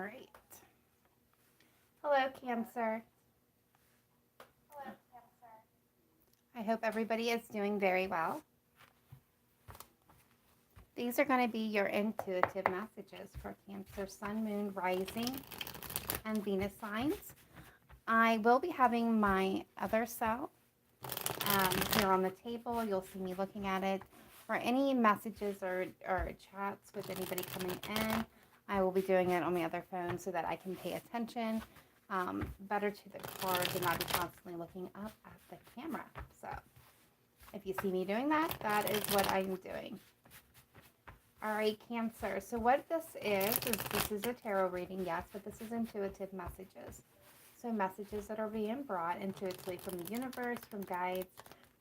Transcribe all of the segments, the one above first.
right. Hello, Cancer. I hope everybody is doing very well. These are going to be your intuitive messages for Cancer, Sun, Moon, Rising, and Venus signs. I will be having my other self here on the table. You'll see me looking at it. For any messages or chats with anybody coming in, I will be doing it on my other phone so that I can pay attention better to the cards and not be constantly looking up at the camera. So if you see me doing that, that is what I'm doing. All right, Cancer. So what this is a tarot reading, yes, but this is intuitive messages. So messages that are being brought intuitively from the universe, from guides,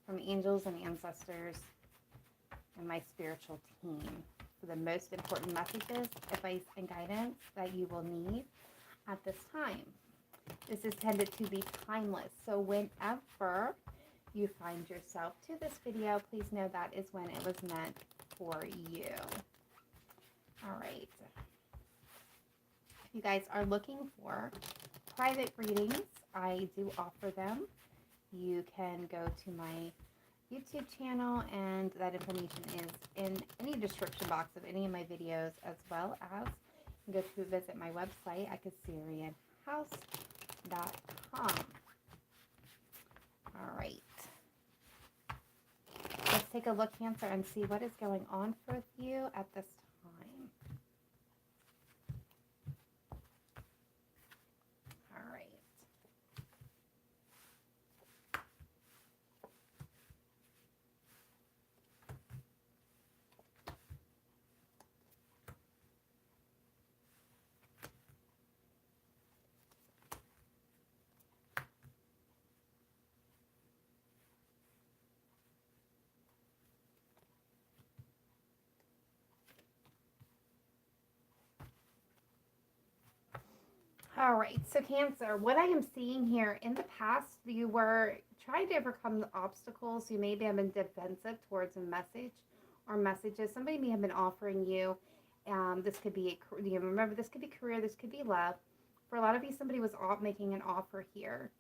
from angels and ancestors, and my spiritual team. For the most important messages, advice, and guidance that you will need at this time. This is tended to be timeless. So whenever you find yourself to this video, please know that is when it was meant for you. All right. If you guys are looking for private readings, I do offer them. You can go to my YouTube channel, and that information is in any description box of any of my videos, as well as you can go to visit my website at cancerianhouse.com. All right. Let's take a look, Cancer, and see what is going on for you at this time. All right. All right, so Cancer, what I am seeing here, in the past, you were trying to overcome the obstacles. You maybe have been defensive towards a message or messages. Somebody may have been offering you, this could be, remember, this could be career, this could be love. For a lot of you, somebody was making an offer here.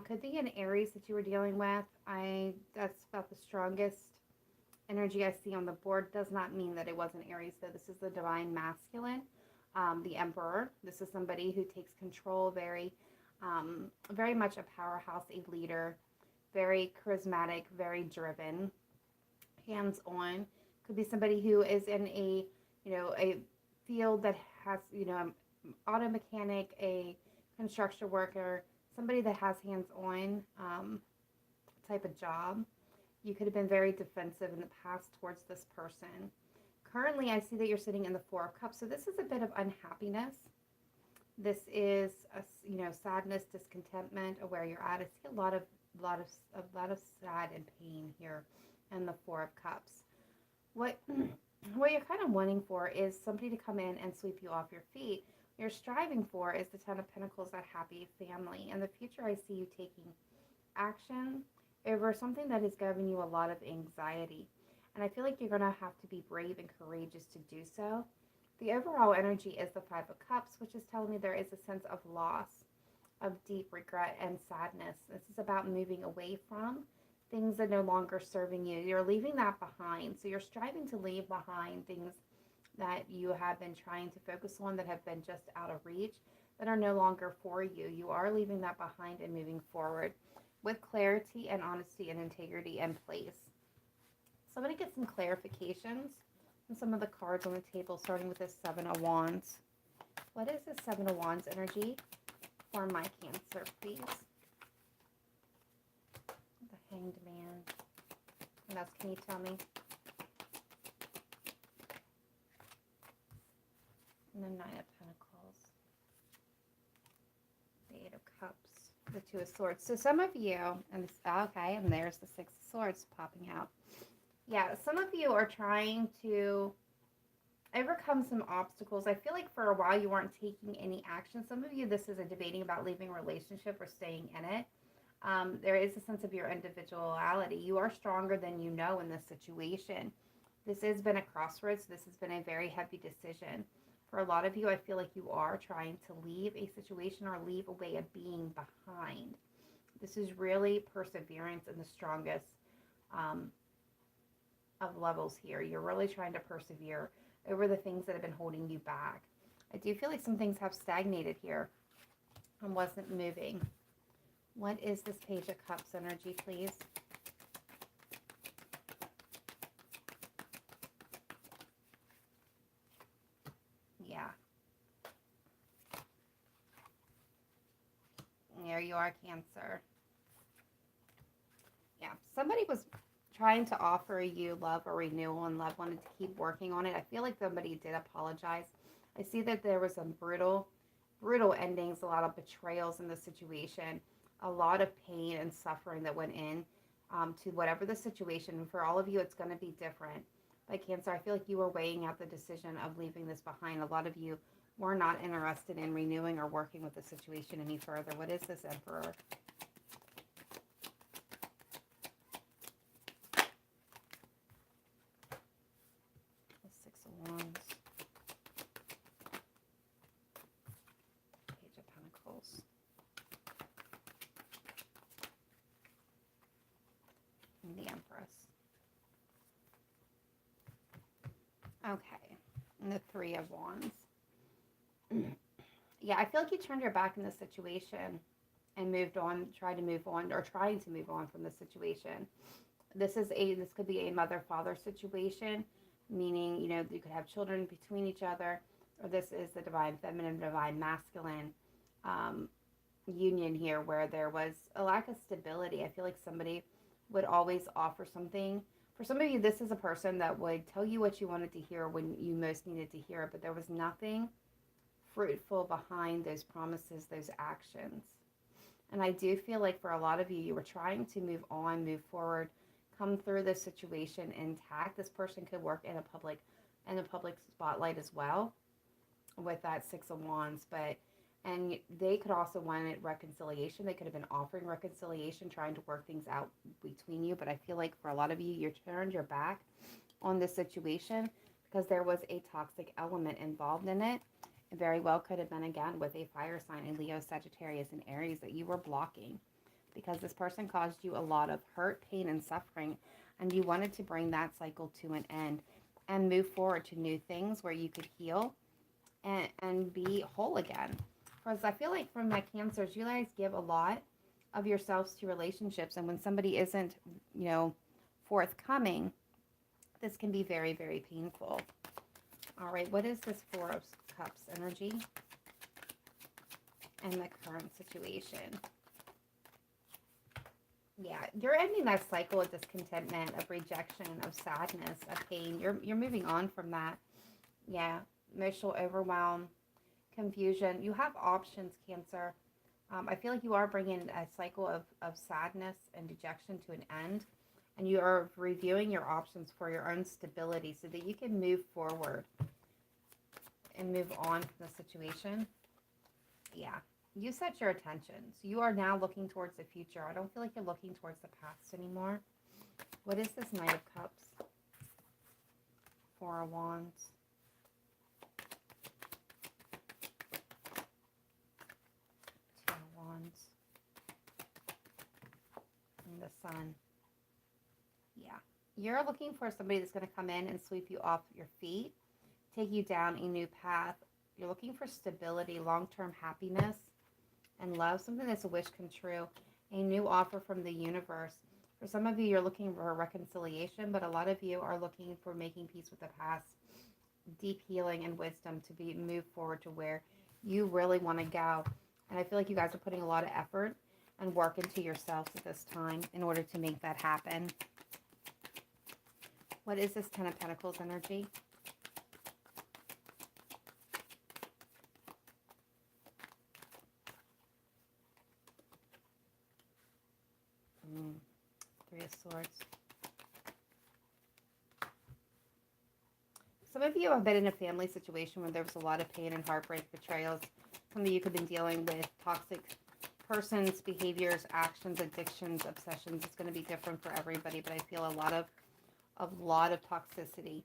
Could be an Aries that you were dealing with. That's about the strongest energy I see on the board. Does not mean that it wasn't Aries, though. This is the divine masculine. The Emperor. This is somebody who takes control, very much a powerhouse, a leader, very charismatic, very driven, hands-on. Could be somebody who is in a field that has, auto mechanic, a construction worker, somebody that has hands-on type of job. You could have been very defensive in the past towards this person. Currently, I see that you're sitting in the Four of Cups, so this is a bit of unhappiness. This is sadness, discontentment of where you're at. I see a lot of sad and pain here in the Four of Cups. What you're kind of wanting for is somebody to come in and sweep you off your feet. What you're striving for is the Ten of Pentacles, that happy family. In the future, I see you taking action over something that is giving you a lot of anxiety. And I feel like you're going to have to be brave and courageous to do so. The overall energy is the Five of Cups, which is telling me there is a sense of loss, of deep regret and sadness. This is about moving away from things that no longer serving you. You're leaving that behind. So you're striving to leave behind things that you have been trying to focus on, that have been just out of reach, that are no longer for you. You are leaving that behind and moving forward with clarity and honesty and integrity in place. So I'm going to get some clarifications on some of the cards on the table, starting with this Seven of Wands. What is the Seven of Wands energy for my Cancer, please? The Hanged Man. What else can you tell me? And the Nine of Pentacles. The Eight of Cups. The Two of Swords. So some of you, and there's the Six of Swords popping out. Yeah, some of you are trying to overcome some obstacles. I feel like for a while you weren't taking any action. Some of you, this is a debating about leaving a relationship or staying in it. There is a sense of your individuality. You are stronger than you know in this situation. This has been a crossroads. This has been a very heavy decision. For a lot of you, I feel like you are trying to leave a situation or leave a way of being behind. This is really perseverance in the strongest um, of levels here. You're really trying to persevere over the things that have been holding you back. I do feel like some things have stagnated here and wasn't moving. What is this Page of Cups energy, please? Yeah. There you are, Cancer. Yeah. Somebody was trying to offer you love or renewal, and love wanted to keep working on it. I feel like somebody did apologize. I see that there was some brutal endings, a lot of betrayals in the situation, a lot of pain and suffering that went in to whatever the situation. And for all of you, it's going to be different. Like Cancer, I feel like you were weighing out the decision of leaving this behind. A lot of you were not interested in renewing or working with the situation any further. What is this, Emperor? The Six of Wands. Page of Pentacles. And the Empress. Okay. And the Three of Wands. Yeah, I feel like you turned your back in this situation and moved on, trying to move on from the situation. This could be a mother-father situation, meaning, you could have children between each other, or this is the divine feminine, divine masculine union here where there was a lack of stability. I feel like somebody would always offer something. For some of you, this is a person that would tell you what you wanted to hear when you most needed to hear it, but there was nothing fruitful behind those promises, those actions. And I do feel like for a lot of you, you were trying to move on, move forward, come through this situation intact. This person could work in a public spotlight as well with that Six of Wands, and they could also want reconciliation. They could have been offering reconciliation, trying to work things out between you. But I feel like for a lot of you, you turned your back on this situation because there was a toxic element involved in it. It very well could have been, again, with a fire sign in Leo, Sagittarius, and Aries that you were blocking because this person caused you a lot of hurt, pain, and suffering, and you wanted to bring that cycle to an end and move forward to new things where you could heal and be whole again. Because I feel like from my Cancers, you guys give a lot of yourselves to relationships, and when somebody isn't, forthcoming, this can be very, very painful. All right, what is this Four of Cups energy and the current situation? Yeah, you're ending that cycle of discontentment, of rejection, of sadness, of pain. You're moving on from that. Yeah, emotional overwhelm, confusion. You have options, Cancer. I feel like you are bringing a cycle of sadness and dejection to an end, and you are reviewing your options for your own stability so that you can move forward and move on from the situation. Yeah, you set your attentions. You are now looking towards the future. I don't feel like you're looking towards the past anymore. What is this Knight of Cups? Four of Wands. Two of Wands. And the Sun. Yeah. You're looking for somebody that's going to come in and sweep you off your feet, take you down a new path. You're looking for stability, long-term happiness, and love, something that's a wish come true, a new offer from the universe. For some of you, you're looking for a reconciliation, but a lot of you are looking for making peace with the past, deep healing and wisdom to be move forward to where you really want to go. And I feel like you guys are putting a lot of effort and work into yourselves at this time in order to make that happen. What is this Ten of Pentacles energy? Three of Swords. Some of you have been in a family situation where there was a lot of pain and heartbreak, betrayals. Some of you could have been dealing with toxic persons, behaviors, actions, addictions, obsessions. It's going to be different for everybody, but I feel a lot of toxicity.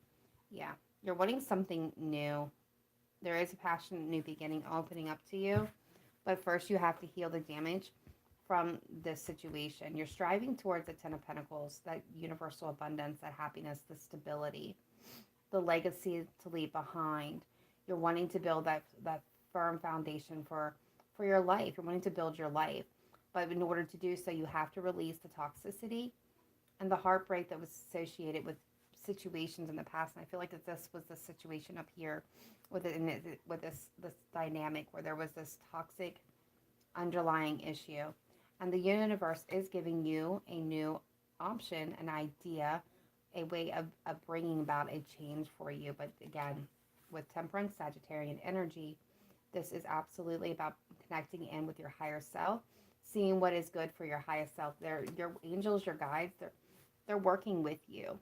Yeah, you're wanting something new. There is a passionate new beginning opening up to you, but first you have to heal the damage from this situation. You're striving towards the Ten of Pentacles, that universal abundance, that happiness, the stability, the legacy to leave behind. You're wanting to build that firm foundation for your life. You're wanting to build your life. But in order to do so, you have to release the toxicity and the heartbreak that was associated with situations in the past. And I feel like that this was the situation up here with with this dynamic where there was this toxic underlying issue. And the universe is giving you a new option, an idea, a way of bringing about a change for you. But again, with Temperance, Sagittarian energy, this is absolutely about connecting in with your higher self, seeing what is good for your highest self. Your angels, your guides, they're working with you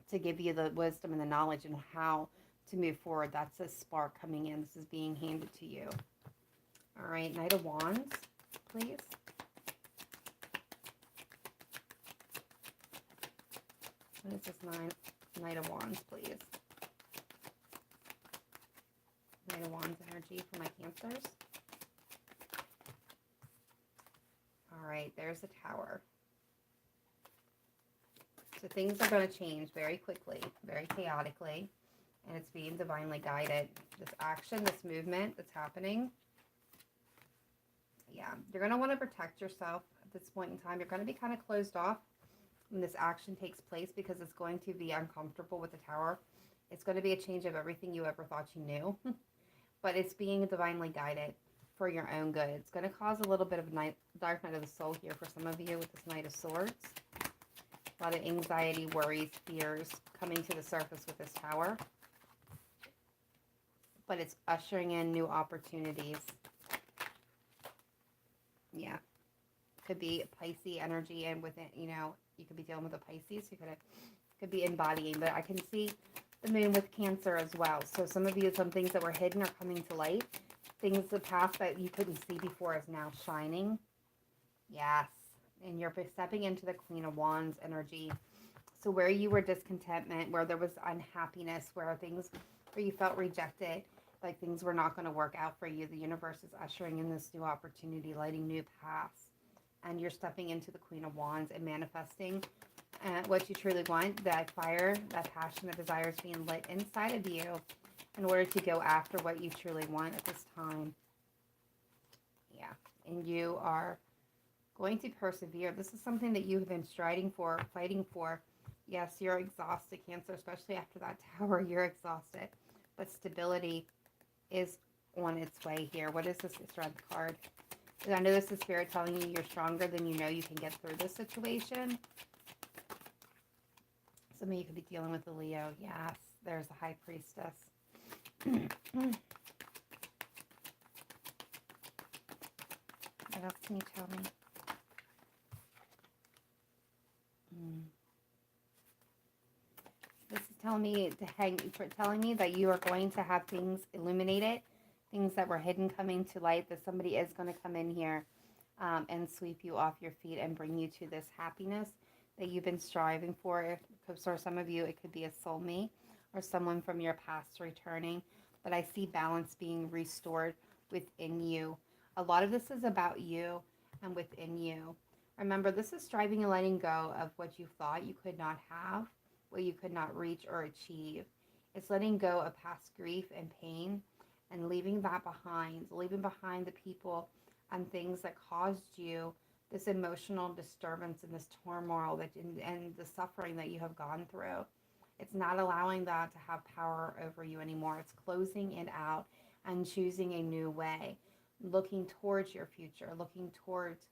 to give you the wisdom and the knowledge and how to move forward. That's a spark coming in. This is being handed to you. All right, Knight of Wands, please. What is this Knight of Wands, please? Knight of Wands energy for my Cancers. All right, there's the Tower. So things are going to change very quickly, very chaotically, and it's being divinely guided. This action, this movement that's happening, yeah, you're going to want to protect yourself at this point in time. You're going to be kind of closed off when this action takes place because it's going to be uncomfortable with the Tower. It's going to be a change of everything you ever thought you knew, but it's being divinely guided for your own good. It's going to cause a little bit of dark night of the soul here for some of you with this Knight of Swords. A lot of anxiety, worries, fears coming to the surface with this Tower. But it's ushering in new opportunities. Yeah. Could be Pisces energy, and with it, you know, you could be dealing with a Pisces. You could be embodying, but I can see the moon with Cancer as well. So some of you, some things that were hidden are coming to light. Things in the past that you couldn't see before is now shining. Yes. And you're stepping into the Queen of Wands energy. So where you were discontentment, where there was unhappiness, where you felt rejected, like things were not going to work out for you, the universe is ushering in this new opportunity, lighting new paths. And you're stepping into the Queen of Wands and manifesting what you truly want, that fire, that passion, that desire is being lit inside of you in order to go after what you truly want at this time. Yeah. And you are going to persevere. This is something that you have been striding for, fighting for. Yes, you're exhausted, Cancer, especially after that Tower. You're exhausted. But stability is on its way here. What is this Strength card? I know this is Spirit telling you you're stronger than you know you can get through this situation. Some of you could be dealing with the Leo. Yes, there's the High Priestess. What else can you tell me? This is telling me that you are going to have things illuminated, things that were hidden coming to light, that somebody is going to come in here and sweep you off your feet and bring you to this happiness that you've been striving for. For some of you, it could be a soulmate or someone from your past returning, but I see balance being restored within you. A lot of this is about you and within you. Remember, this is striving and letting go of what you thought you could not have, what you could not reach or achieve. It's letting go of past grief and pain and leaving that behind, leaving behind the people and things that caused you this emotional disturbance and this turmoil and the suffering that you have gone through. It's not allowing that to have power over you anymore. It's closing it out and choosing a new way, looking towards your future, looking towards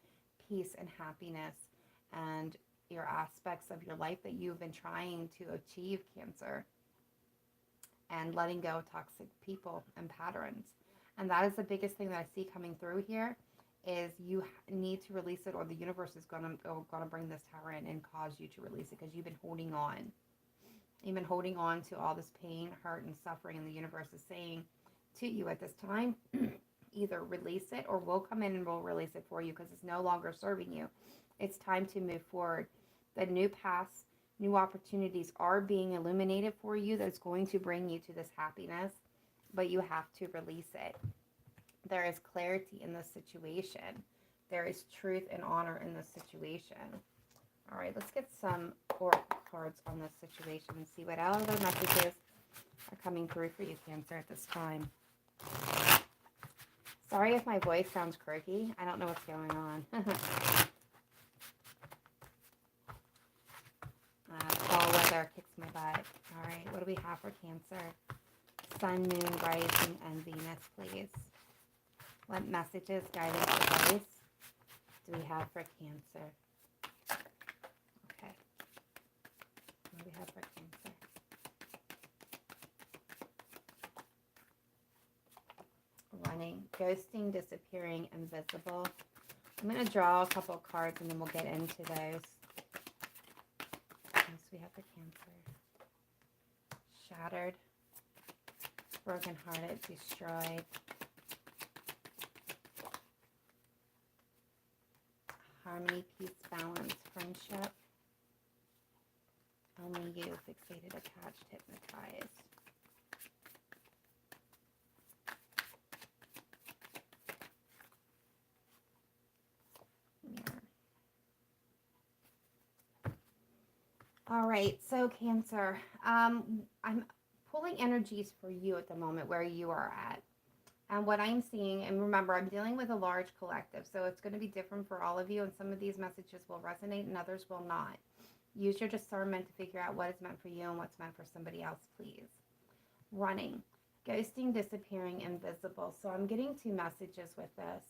peace and happiness and your aspects of your life that you've been trying to achieve, Cancer, and letting go of toxic people and patterns. And that is the biggest thing that I see coming through here, is you need to release it, or the universe is going to bring this Tower in and cause you to release it, because you've been holding on. You've been holding on to all this pain, hurt, and suffering, and the universe is saying to you at this time, either release it or we'll come in and we'll release it for you, because it's no longer serving you. It's time to move forward. The new paths, new opportunities are being illuminated for you that's going to bring you to this happiness but you have to release it. There is clarity in this situation. There is truth and honor in this situation. All right, let's get some oracle cards on this situation and see what other messages are coming through for you, Cancer, at this time. Sorry if my voice sounds croaky. I don't know what's going on. Fall weather kicks my butt. All right, what do we have for Cancer? Sun, Moon, Rising, and Venus, please. What messages, guidance, advice do we have for Cancer? Okay. What do we have for Cancer? Running, ghosting, disappearing, invisible. I'm going to draw a couple of cards and then we'll get into those. What else do we have for Cancer? Shattered, brokenhearted, destroyed. Harmony, peace, balance, friendship. Only you, fixated, attached, hypnotized. All right, so Cancer, I'm pulling energies for you at the moment where you are at. And what I'm seeing, and remember, I'm dealing with a large collective, so it's going to be different for all of you, and some of these messages will resonate and others will not. Use your discernment to figure out what is meant for you and what's meant for somebody else, please. Running, ghosting, disappearing, invisible. So I'm getting two messages with this.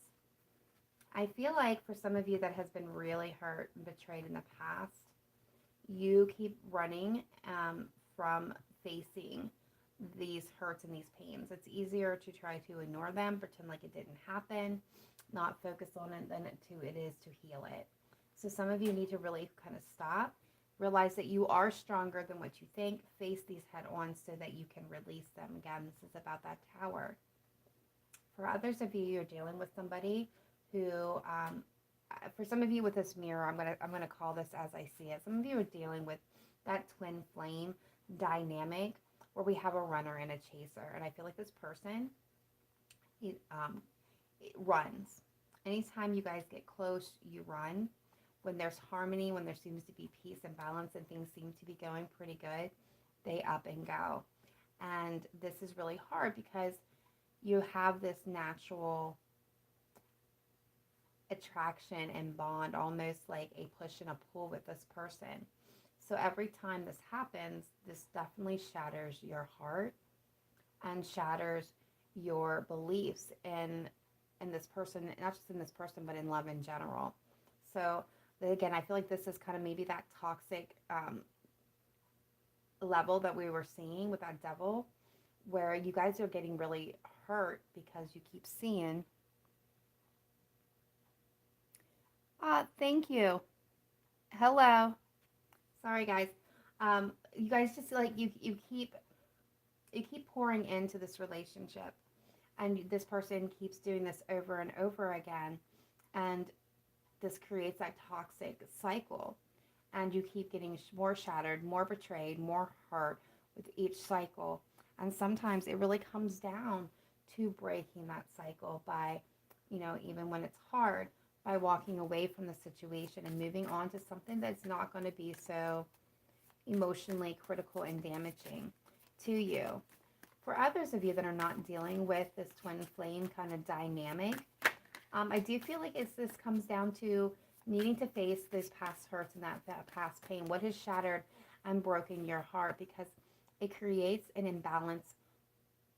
I feel like for some of you that has been really hurt and betrayed in the past, you keep running from facing these hurts and these pains. It's easier to try to ignore them, pretend like it didn't happen, not focus on it than it is to heal it. So some of you need to really kind of stop, realize that you are stronger than what you think, face these head on so that you can release them. Again, this is about that Tower. For others of you, you're dealing with somebody who, for some of you with this mirror, I'm gonna call this as I see it. Some of you are dealing with that twin flame dynamic where we have a runner and a chaser, and I feel like this person it runs. Anytime you guys get close, you run. When there's harmony, when there seems to be peace and balance, and things seem to be going pretty good, they up and go. And this is really hard because you have this natural attraction and bond, almost like a push and a pull with this person. So every time this happens, this definitely shatters your heart and shatters your beliefs in this person, not just in this person, but in love in general. So again, I feel like this is kind of maybe that toxic level that we were seeing with that devil, where you guys are getting really hurt because you keep seeing. Thank you. Hello. Sorry, guys. You guys just like you keep pouring into this relationship, and this person keeps doing this over and over again, and this creates that toxic cycle, and you keep getting more shattered, more betrayed, more hurt with each cycle. And sometimes it really comes down to breaking that cycle by, even when it's hard, by walking away from the situation and moving on to something that's not going to be so emotionally critical and damaging to you. For others of you that are not dealing with this twin flame kind of dynamic, I do feel like this comes down to needing to face those past hurts and that past pain. What has shattered and broken your heart? Because it creates an imbalance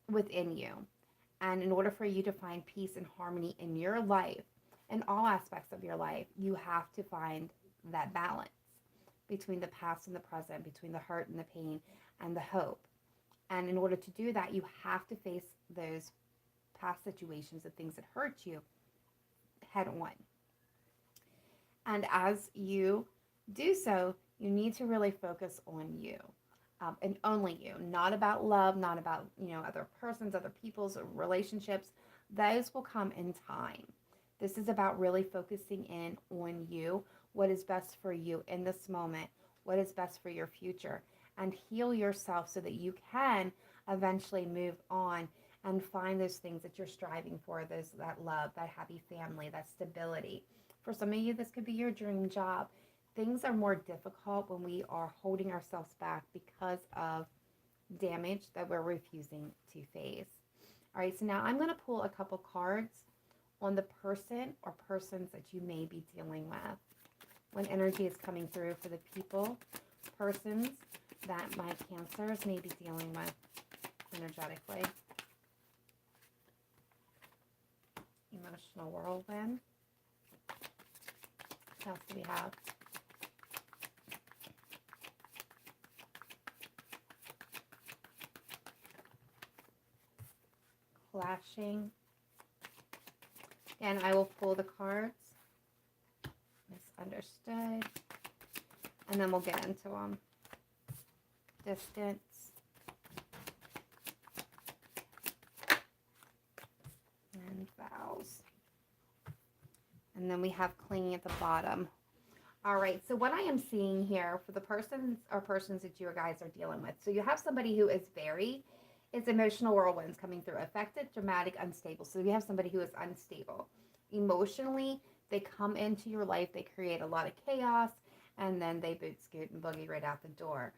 within you. And in order for you to find peace and harmony in your life, in all aspects of your life, you have to find that balance between the past and the present, between the hurt and the pain and the hope. And in order to do that, you have to face those past situations and things that hurt you head on. And as you do so, you need to really focus on you. And only you, not about love, not about, other persons, other people's relationships. Those will come in time. This is about really focusing in on you, what is best for you in this moment, what is best for your future, and heal yourself so that you can eventually move on and find those things that you're striving for, that love, that happy family, that stability. For some of you, this could be your dream job. Things are more difficult when we are holding ourselves back because of damage that we're refusing to face. All right, so now I'm going to pull a couple cards on the person or persons that you may be dealing with. When energy is coming through for the people, persons that my Cancers may be dealing with energetically. Emotional whirlwind. What else do we have? Clashing. And I will pull the cards. Misunderstood. And then we'll get into them. Distance. And vows. And then we have clinging at the bottom. All right, so what I am seeing here for the persons or persons that you guys are dealing with. So you have somebody who is it's emotional whirlwinds coming through. Affected, dramatic, unstable. So you have somebody who is unstable. Emotionally, they come into your life, they create a lot of chaos, and then they boot, scoot, and boogie right out the door.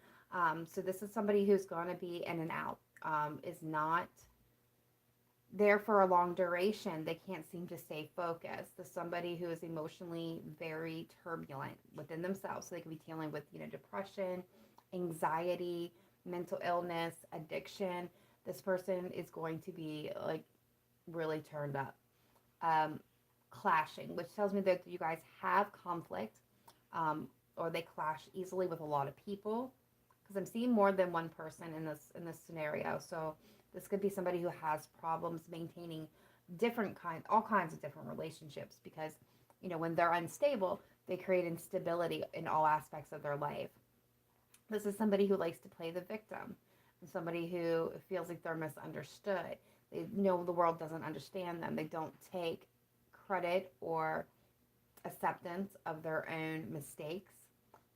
So this is somebody who's going to be in and out, is not there for a long duration. They can't seem to stay focused. There's somebody who is emotionally very turbulent within themselves. So they could be dealing with, depression, anxiety, mental illness, addiction. This person is going to be like really turned up. Clashing, which tells me that you guys have conflict, or they clash easily with a lot of people, because I'm seeing more than one person in this scenario. So this could be somebody who has problems maintaining all kinds of different relationships, because when they're unstable, they create instability in all aspects of their life. This is somebody who likes to play the victim, somebody who feels like they're misunderstood. They know the world doesn't understand them. They don't take credit or acceptance of their own mistakes.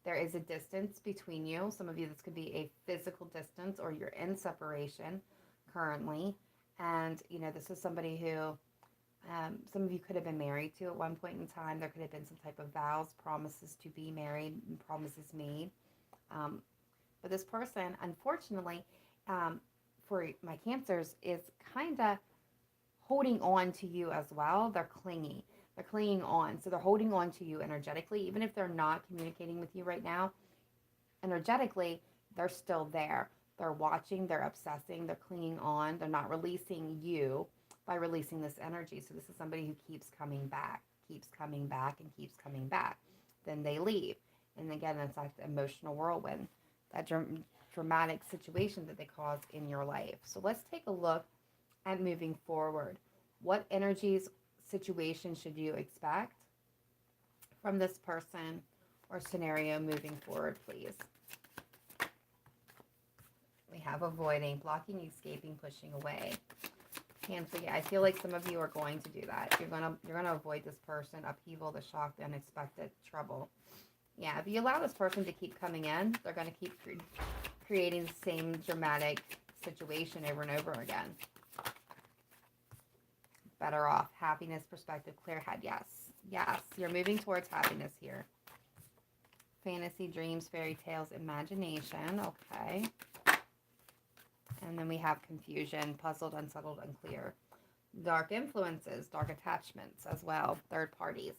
There is a distance between you. Some of you, this could be a physical distance, or you're in separation currently. And, this is somebody who some of you could have been married to at one point in time. There could have been some type of vows, promises to be married, and promises made. But this person, unfortunately, for my Cancers, is kind of holding on to you as well. They're clingy. They're clinging on. So they're holding on to you energetically. Even if they're not communicating with you right now, energetically, they're still there. They're watching, they're obsessing, they're clinging on. They're not releasing you by releasing this energy. So this is somebody who keeps coming back, and keeps coming back. Then they leave. And again, it's like the emotional whirlwind, that dramatic situation that they cause in your life. So let's take a look at moving forward. What energies, situations should you expect from this person or scenario moving forward, please? We have avoiding, blocking, escaping, pushing away. Cancer, I feel like some of you are going to do that. You're gonna avoid this person, upheaval, the shock, the unexpected, trouble. Yeah, if you allow this person to keep coming in, they're gonna keep creating the same dramatic situation over and over again. Better off, happiness, perspective, clear head. Yes, you're moving towards happiness here. Fantasy, dreams, fairy tales, imagination. Okay. And then we have confusion, puzzled, unsettled, unclear. Dark influences, dark attachments as well. Third parties.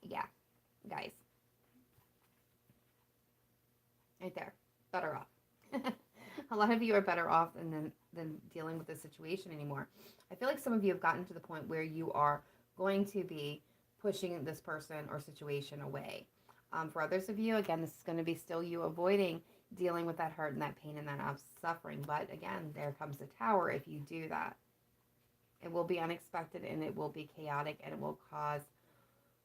Yeah, guys. Right there. Better off. A lot of you are better off than dealing with this situation anymore. I feel like some of you have gotten to the point where you are going to be pushing this person or situation away. For others of you, again, this is going to be still you avoiding dealing with that hurt and that pain and that suffering. But again, there comes the Tower if you do that. It will be unexpected, and it will be chaotic, and it will cause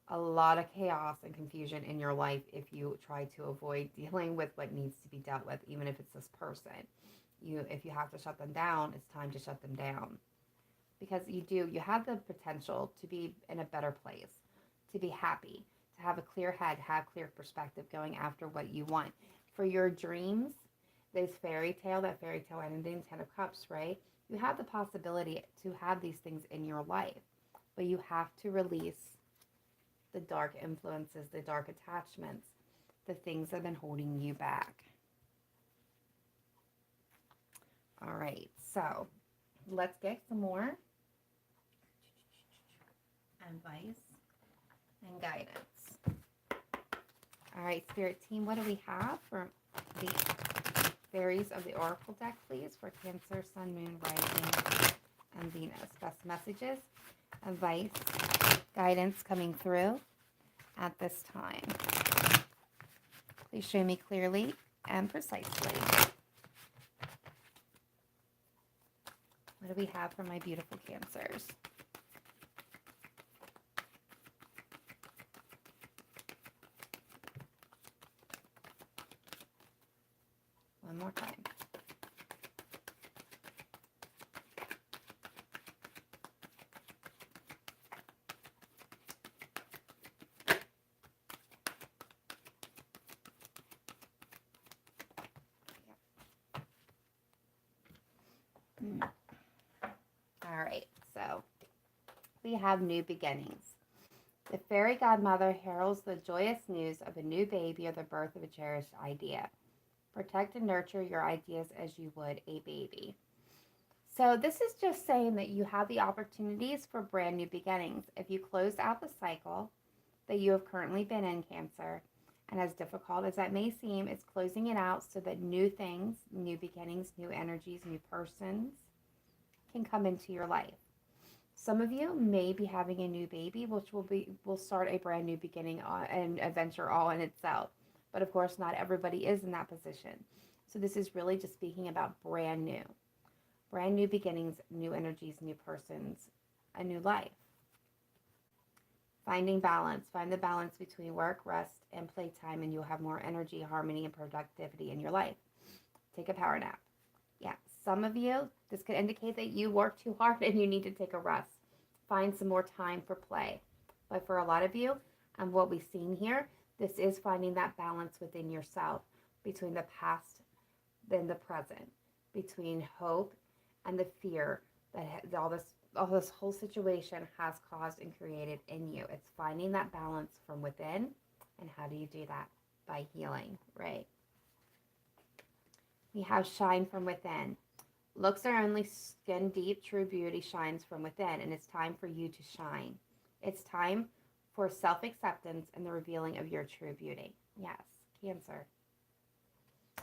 a lot of chaos and confusion in your life if you try to avoid dealing with what needs to be dealt with, even if it's this person. If you have to shut them down, it's time to shut them down. Because you have the potential to be in a better place, to be happy, to have a clear head, have clear perspective, going after what you want. For your dreams, that fairy tale ending, 10 of Cups, right? You have the possibility to have these things in your life, but you have to release the dark influences, the dark attachments, the things that have been holding you back. All right, so let's get some more advice and guidance. All right, Spirit Team, what do we have for the fairies of the Oracle deck, please, for Cancer, Sun, Moon, Rising, and Venus? Best messages, advice, guidance coming through at this time. Please show me clearly and precisely. What do we have for my beautiful Cancers? One more time. All right, so we have new beginnings. The fairy godmother heralds the joyous news of a new baby or the birth of a cherished idea. Protect and nurture your ideas as you would a baby. So this is just saying that you have the opportunities for brand new beginnings. If you close out the cycle that you have currently been in, Cancer, and as difficult as that may seem, it's closing it out so that new things, new beginnings, new energies, new persons can come into your life. Some of you may be having a new baby, which will start a brand new beginning and adventure all in itself. But of course, not everybody is in that position. So this is really just speaking about brand new beginnings, new energies, new persons, a new life. Finding balance. Find the balance between work, rest, and playtime, and you'll have more energy, harmony, and productivity in your life. Take a power nap. Yeah, some of you, this could indicate that you work too hard and you need to take a rest. Find some more time for play. But for a lot of you, and what we've seen here, this is finding that balance within yourself between the past and the present, between hope and the fear that all this whole situation has caused and created in you. It's finding that balance from within. And how do you do that? By healing, right? We have shine from within. Looks are only skin deep. True beauty shines from within, and it's time for you to shine. It's time for self-acceptance and the revealing of your true beauty. Yes, Cancer.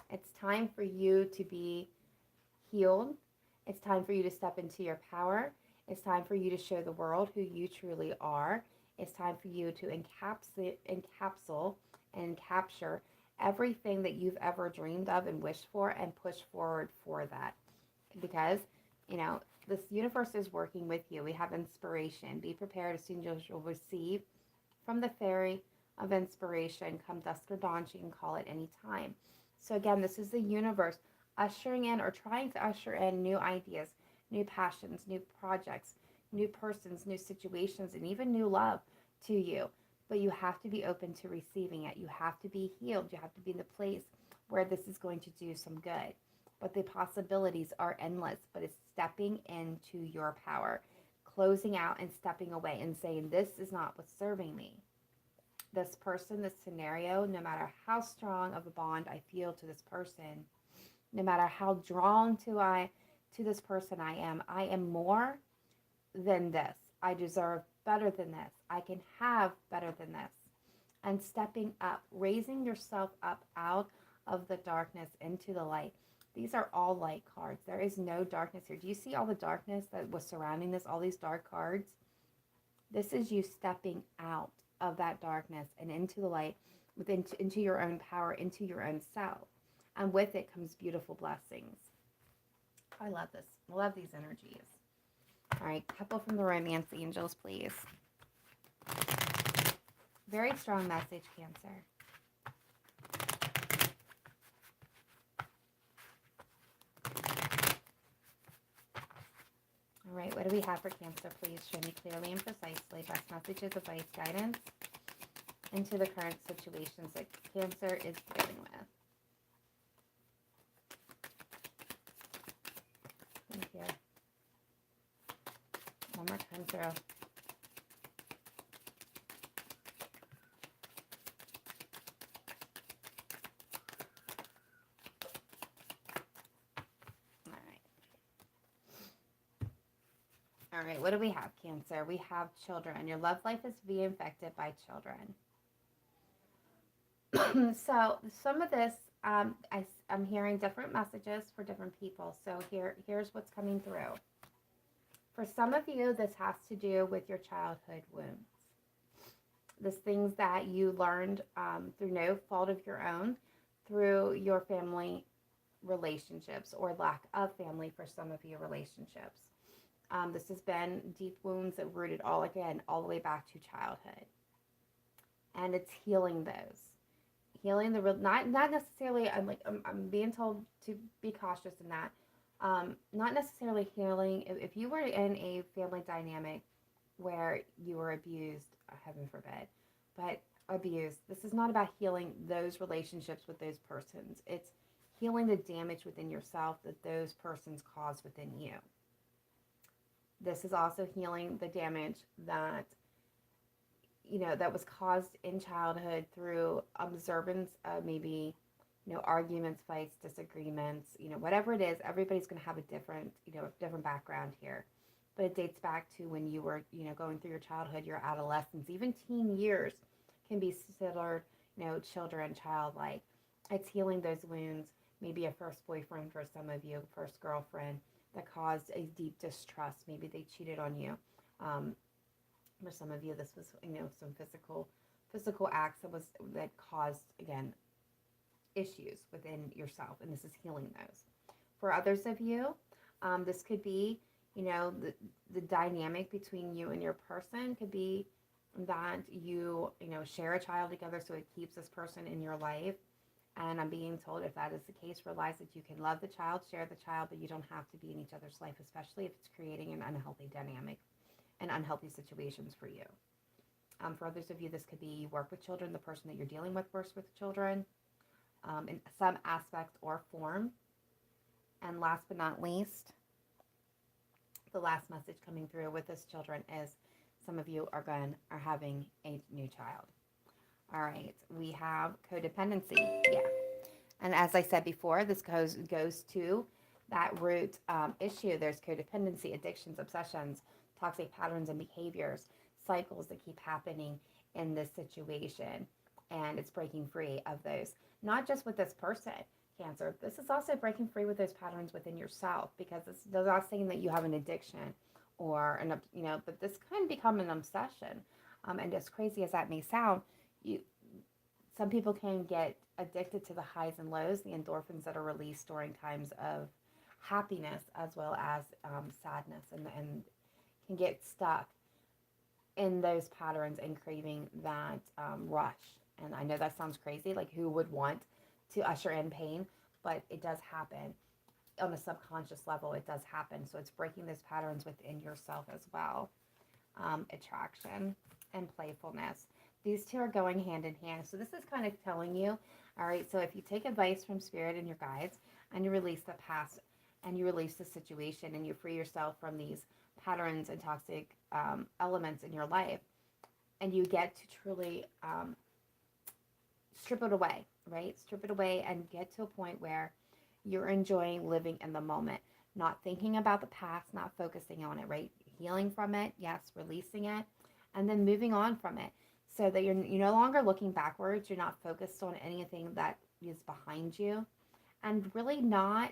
It's time for you to be healed. It's time for you to step into your power. It's time for you to show the world who you truly are. It's time for you to encapsule and capture everything that you've ever dreamed of and wished for and push forward for that. Because, this universe is working with you. We have inspiration. Be prepared. As soon as you'll receive from the fairy of inspiration, come dusk or dawn, she can call it any time. So again, this is the universe ushering in or trying to usher in new ideas, new passions, new projects, new persons, new situations, and even new love to you. But you have to be open to receiving it. You have to be healed. You have to be in the place where this is going to do some good. But the possibilities are endless, but it's stepping into your power, closing out and stepping away and saying, this is not what's serving me. This person, this scenario, no matter how strong of a bond I feel to this person, no matter how drawn to this person I am more than this. I deserve better than this. I can have better than this. And stepping up, raising yourself up out of the darkness into the light. These are all light cards. There is no darkness here. Do you see all the darkness that was surrounding this, all these dark cards? This is you stepping out of that darkness and into the light, into your own power, into your own self. And with it comes beautiful blessings. I love this. I love these energies. All right, couple from the romance angels, please. Very strong message, Cancer. All right, what do we have for Cancer? Please show me clearly and precisely. Best messages, advice, guidance into the current situations that Cancer is dealing with. Thank you. more time through. All right, what do we have, Cancer? We have children. Your love life is being affected by children. So some of this, I'm hearing different messages for different people. So here's what's coming through. For some of you, this has to do with your childhood wounds. This things that you learned through no fault of your own, through your family relationships or lack of family for some of your relationships. This has been deep wounds that rooted all the way back to childhood. And it's healing those. Healing the real, not necessarily, I'm being told to be cautious in that. Not necessarily healing. If you were in a family dynamic where you were abused, heaven forbid, but abused, this is not about healing those relationships with those persons. It's healing the damage within yourself that those persons caused within you. This is also healing the damage that that was caused in childhood through observance of maybe, arguments, fights, disagreements, whatever it is. Everybody's going to have a different background here. But it dates back to when you were, going through your childhood, your adolescence, even teen years can be considered, children, childlike. It's healing those wounds, maybe a first boyfriend for some of you, first girlfriend that caused a deep distrust. Maybe they cheated on you. For some of you, this was, some physical acts that caused, again, issues within yourself, and this is healing those. For others of you, this could be, the dynamic between you and your person could be that you share a child together, so it keeps this person in your life. And I'm being told, if that is the case, realize that you can love the child, share the child, but you don't have to be in each other's life, especially if it's creating an unhealthy dynamic and unhealthy situations for you. For others of you, this could be you work with children, the person that you're dealing with works with children in some aspect or form. And last but not least, the last message coming through with this children is some of you are having a new child. All right, we have codependency. Yeah. And as I said before, this goes to that root issue. There's codependency, addictions, obsessions, toxic patterns and behaviors, cycles that keep happening in this situation. And it's breaking free of those. Not just with this person, Cancer. This is also breaking free with those patterns within yourself, because it's not saying that you have an addiction or but this can become an obsession. And as crazy as that may sound, some people can get addicted to the highs and lows, the endorphins that are released during times of happiness as well as sadness, and can get stuck in those patterns and craving that rush. And I know that sounds crazy, like who would want to usher in pain, but it does happen on a subconscious level. It does happen. So it's breaking those patterns within yourself as well. Attraction and playfulness. These two are going hand in hand. So this is kind of telling you, all right, so if you take advice from Spirit and your guides and you release the past and you release the situation and you free yourself from these patterns and toxic elements in your life, and you get to truly strip it away, right? Strip it away and get to a point where you're enjoying living in the moment, not thinking about the past, not focusing on it, right? Healing from it, yes, releasing it, and then moving on from it, so that you're no longer looking backwards. You're not focused on anything that is behind you, and really not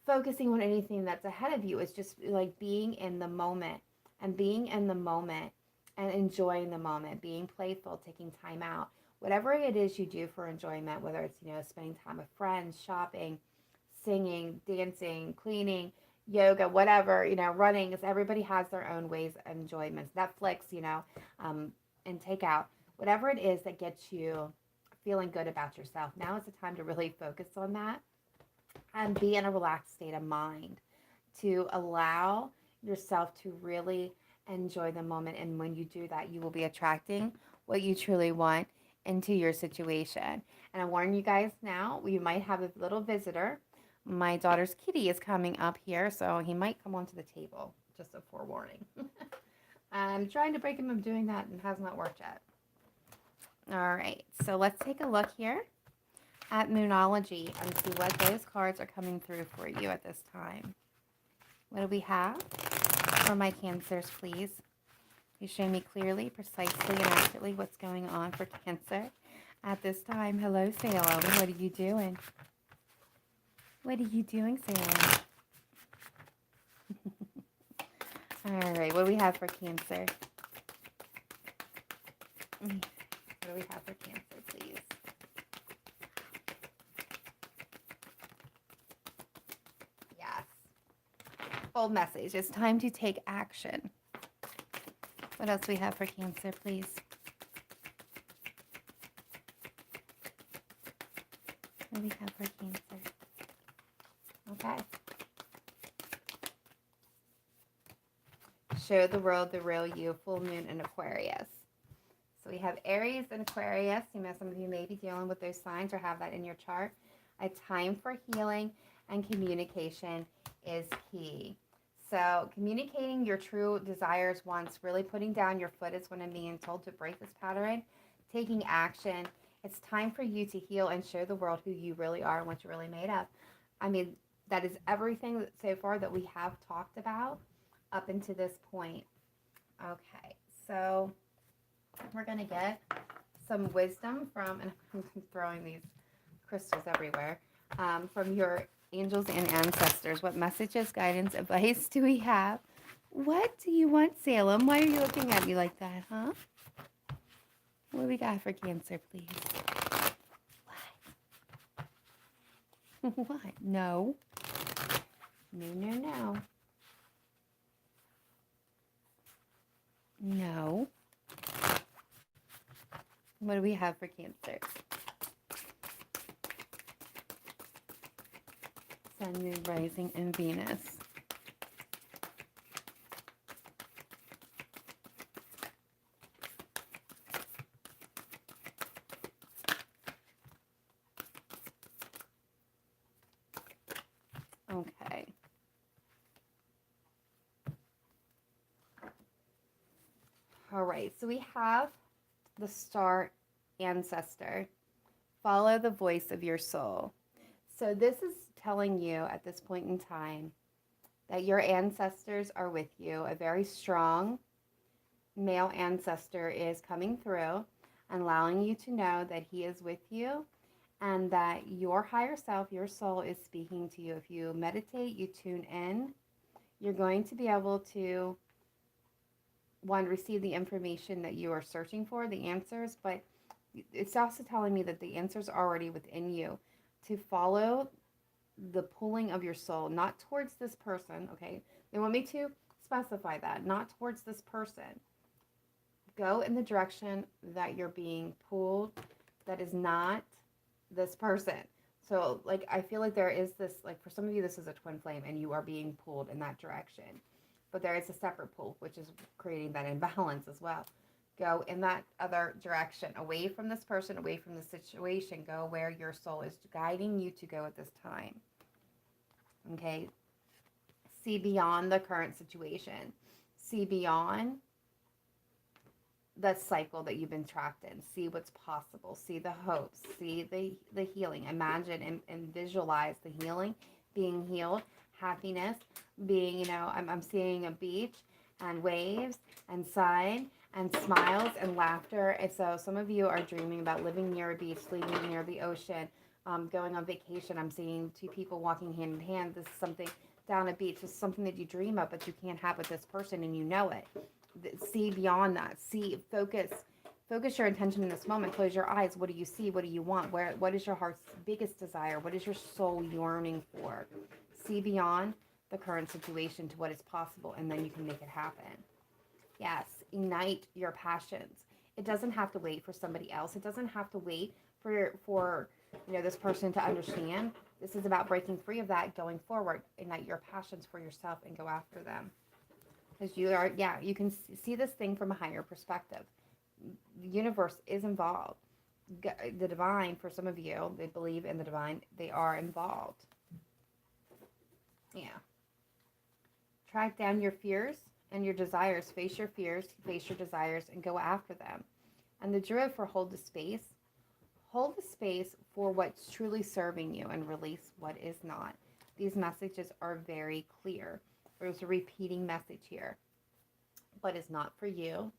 focusing on anything that's ahead of you. It's just like being in the moment and enjoying the moment, being playful, taking time out, whatever it is you do for enjoyment, whether it's, spending time with friends, shopping, singing, dancing, cleaning, yoga, whatever, running. Everybody has their own ways of enjoyment. Netflix, and takeout, whatever it is that gets you feeling good about yourself. Now is the time to really focus on that and be in a relaxed state of mind, to allow yourself to really enjoy the moment. And when you do that, you will be attracting what you truly want into your situation. And I warn you guys now, we might have a little visitor. My daughter's kitty is coming up here, so he might come onto the table. just a forewarning. I'm trying to break him of doing that and has not worked yet. All right, so let's take a look here at Moonology and see what those cards are coming through for you at this time. What do we have for my Cancers, please? You show me clearly, precisely, and accurately what's going on for Cancer at this time. Hello, Salem. What are you doing? What are you doing, Salem? All right, what do we have for Cancer? What do we have for Cancer, please? Yes. Bold message. It's time to take action. What else do we have for Cancer, please? What do we have for Cancer? Okay. Show the world the real you, full moon in Aquarius. So we have Aries and Aquarius. You know, some of you may be dealing with those signs or have that in your chart. A time for healing and communication is key. So communicating your true desires once, really putting down your foot is when I'm being told to break this pattern, taking action. It's time for you to heal and show the world who you really are and what you're really made of. I mean, that is everything so far that we have talked about up until this point. Okay, so we're going to get some wisdom from, and I'm throwing these crystals everywhere, from your angels and ancestors. What messages, guidance, advice do we have? What do you want, Salem? Why are you looking at me like that, huh? What do we got for Cancer, please? What? What? No. No, no, no. No. What do we have for Cancer? Sun, Moon, Rising, and Venus. Okay. All right, so we have the star ancestor. Follow the voice of your soul. So this is telling you at this point in time that your ancestors are with you. A very strong male ancestor is coming through and allowing you to know that he is with you and that your higher self, your soul, is speaking to you. If you meditate, you tune in, you're going to be able to, one, receive the information that you are searching for, the answers, but it's also telling me that the answers are already within you to follow the pulling of your soul, not towards this person, okay? They want me to specify that, not towards this person. Go in the direction that you're being pulled that is not this person. So, like, I feel like there is this, like, for some of you, this is a twin flame and you are being pulled in that direction. But there is a separate pull, which is creating that imbalance as well. Go in that other direction, away from this person, away from the situation. Go where your soul is guiding you to go at this time. Okay? See beyond the current situation. See beyond the cycle that you've been trapped in. See what's possible. See the hopes. See the healing. Imagine and visualize the healing, being healed, happiness, being, you know, I'm seeing a beach and waves and sun and smiles and laughter. And so some of you are dreaming about living near a beach, living near the ocean, going on vacation. I'm seeing two people walking hand in hand. This is something down a beach. This is something that you dream of, but you can't have with this person and you know it. See beyond that. See, focus your attention in this moment. Close your eyes. What do you see? What do you want? What is your heart's biggest desire? What is your soul yearning for? See beyond the current situation to what is possible, and then you can make it happen. Yes, ignite your passions. It doesn't have to wait for somebody else. It doesn't have to wait for you know, this person to understand. This is about breaking free of that, going forward. Ignite your passions for yourself and go after them. Because you are, yeah, you can see this thing from a higher perspective. The universe is involved. The divine, for some of you, they believe in the divine. They are involved. Yeah. Track down your fears and your desires. Face your fears, face your desires, and go after them. And the Druid for hold the space. Hold the space for what's truly serving you and release what is not. These messages are very clear. There's a repeating message here. What is not for you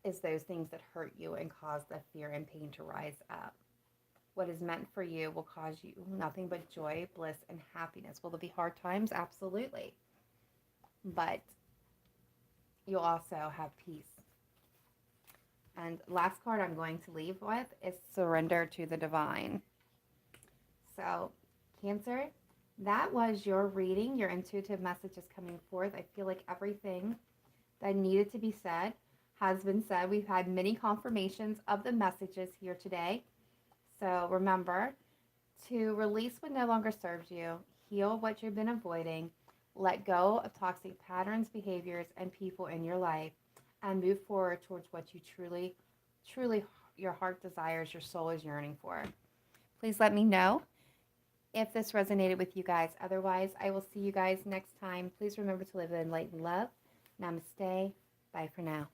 is those things that hurt you and cause the fear and pain to rise up. What is meant for you will cause you nothing but joy, bliss, and happiness. Will there be hard times? Absolutely. But you'll also have peace. And last card I'm going to leave with is surrender to the divine. So, Cancer, that was your reading. Your intuitive message is coming forth. I feel like everything that needed to be said has been said. We've had many confirmations of the messages here today. So remember to release what no longer serves you, heal what you've been avoiding, let go of toxic patterns, behaviors, and people in your life, and move forward towards what you truly, truly, your heart desires, your soul is yearning for. Please let me know if this resonated with you guys. Otherwise, I will see you guys next time. Please remember to live in light and love. Namaste. Bye for now.